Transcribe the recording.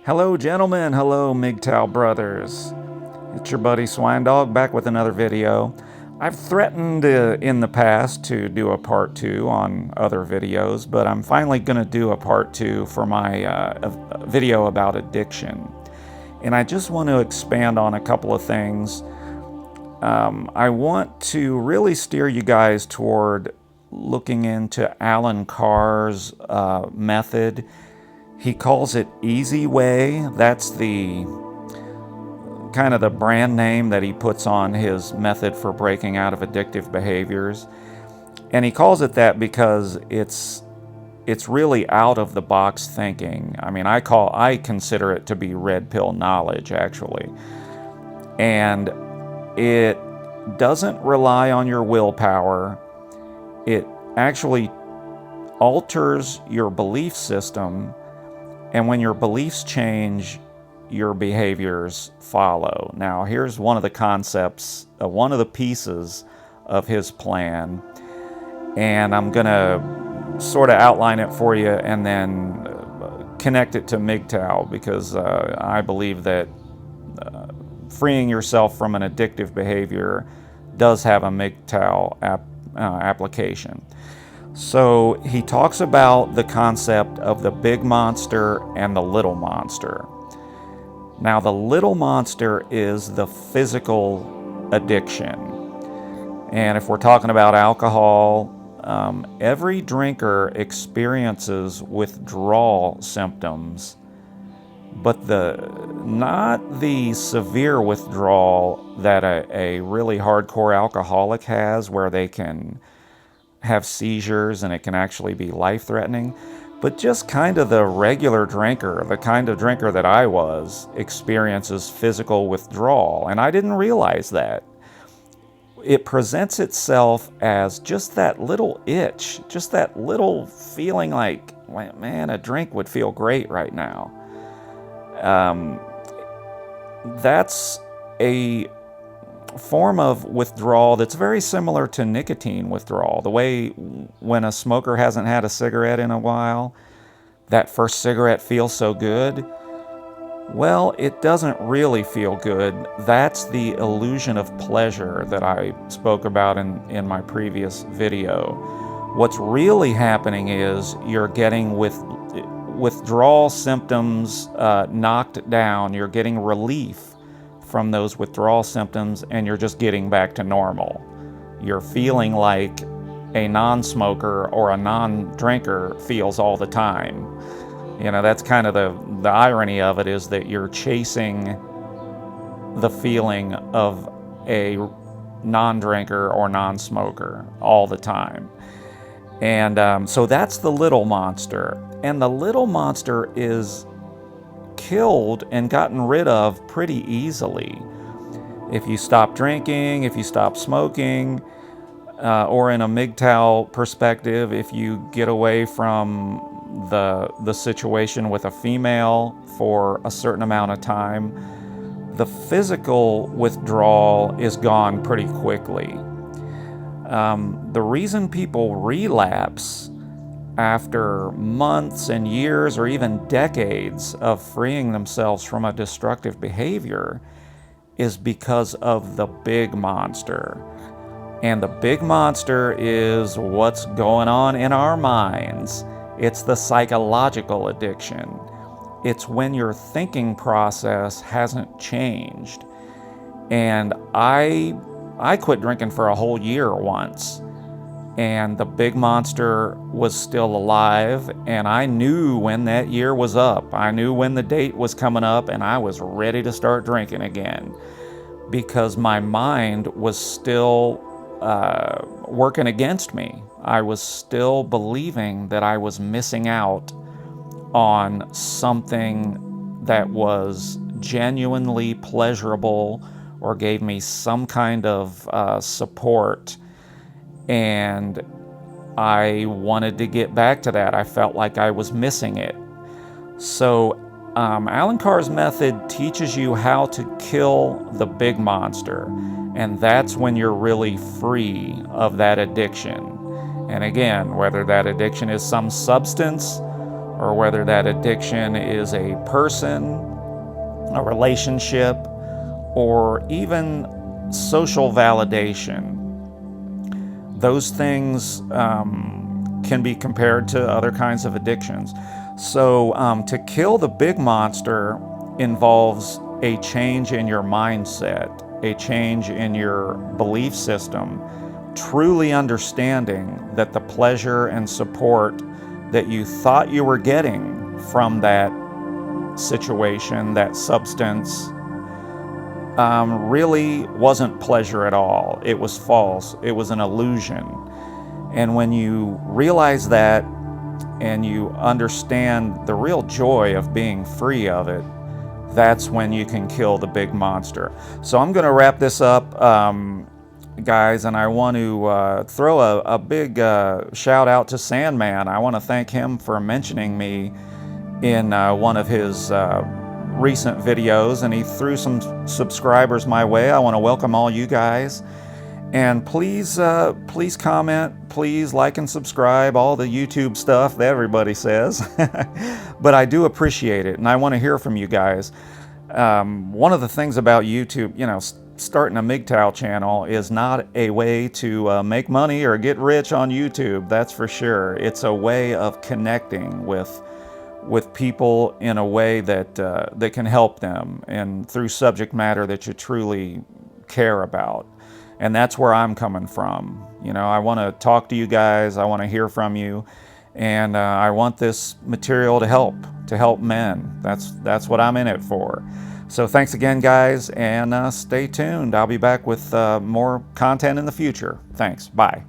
Hello gentlemen, hello MGTOW brothers. It's your buddy Swine Dog back with another video. I've threatened in the past to do a part 2 on other videos, but I'm finally going to do a part 2 for my video about addiction. And I just want to expand on a couple of things. I want to really steer you guys toward looking into Allen Carr's method. He calls it Easy Way. That's the kind of the brand name that he puts on his method for breaking out of addictive behaviors. And he calls it that because it's really out of the box thinking. I mean, I consider it to be red pill knowledge, actually. And it doesn't rely on your willpower. It actually alters your belief system. And when your beliefs change, your behaviors follow. Now, here's one of the concepts, one of the pieces of his plan. And I'm going to sort of outline it for you and then connect it to MGTOW, because I believe that freeing yourself from an addictive behavior does have a MGTOW application. So he talks about the concept of the big monster and the little monster. Now, the little monster is the physical addiction. And if we're talking about alcohol, every drinker experiences withdrawal symptoms, but not the severe withdrawal that a really hardcore alcoholic has, where they can have seizures and it can actually be life-threatening, but just kind of the regular drinker, the kind of drinker that I was, experiences physical withdrawal. And I didn't realize that. It presents itself as just that little itch, just that little feeling like, man, a drink would feel great right now. That's a form of withdrawal that's very similar to nicotine withdrawal. The way when a smoker hasn't had a cigarette in a while, that first cigarette feels so good. Well, it doesn't really feel good. That's the illusion of pleasure that I spoke about in my previous video. What's really happening is you're getting withdrawal symptoms knocked down. You're getting relief from those withdrawal symptoms, and you're just getting back to normal. You're feeling like a non-smoker or a non-drinker feels all the time. You know, that's kind of the irony of it, is that you're chasing the feeling of a non-drinker or non-smoker all the time. And so that's the little monster. And the little monster is killed and gotten rid of pretty easily. If you stop drinking, if you stop smoking, or in a MGTOW perspective, if you get away from the situation with a female for a certain amount of time, the physical withdrawal is gone pretty quickly. The reason people relapse after months and years or even decades of freeing themselves from a destructive behavior is because of the big monster. And the big monster is what's going on in our minds. It's the psychological addiction. It's when your thinking process hasn't changed. And I quit drinking for a whole year once, and the big monster was still alive, and I knew when that year was up. I knew when the date was coming up, and I was ready to start drinking again, because my mind was still working against me. I was still believing that I was missing out on something that was genuinely pleasurable or gave me some kind of support. And I wanted to get back to that. I felt like I was missing it. So Allen Carr's method teaches you how to kill the big monster. And that's when you're really free of that addiction. And again, whether that addiction is some substance or whether that addiction is a person, a relationship, or even social validation. Those things can be compared to other kinds of addictions. So to kill the big monster involves a change in your mindset, a change in your belief system, truly understanding that the pleasure and support that you thought you were getting from that situation, that substance, really wasn't pleasure at all. It was false. It was an illusion. And when you realize that and you understand the real joy of being free of it, that's when you can kill the big monster. So I'm going to wrap this up, guys, and I want to throw a big shout out to Sandman. I want to thank him for mentioning me in one of his recent videos, and he threw some subscribers my way. I want to welcome all you guys, and please comment, please like and subscribe, all the YouTube stuff that everybody says. But I do appreciate it, and I want to hear from you guys. One of the things about YouTube, you know, starting a MGTOW channel is not a way to make money or get rich on YouTube, that's for sure. It's a way of connecting with people in a way that can help them, and through subject matter that you truly care about. And that's where I'm coming from. You know, I want to talk to you guys, I want to hear from you, and I want this material to help men. That's what I'm in it for. So thanks again, guys, and stay tuned. I'll be back with more content in the future. Thanks. Bye.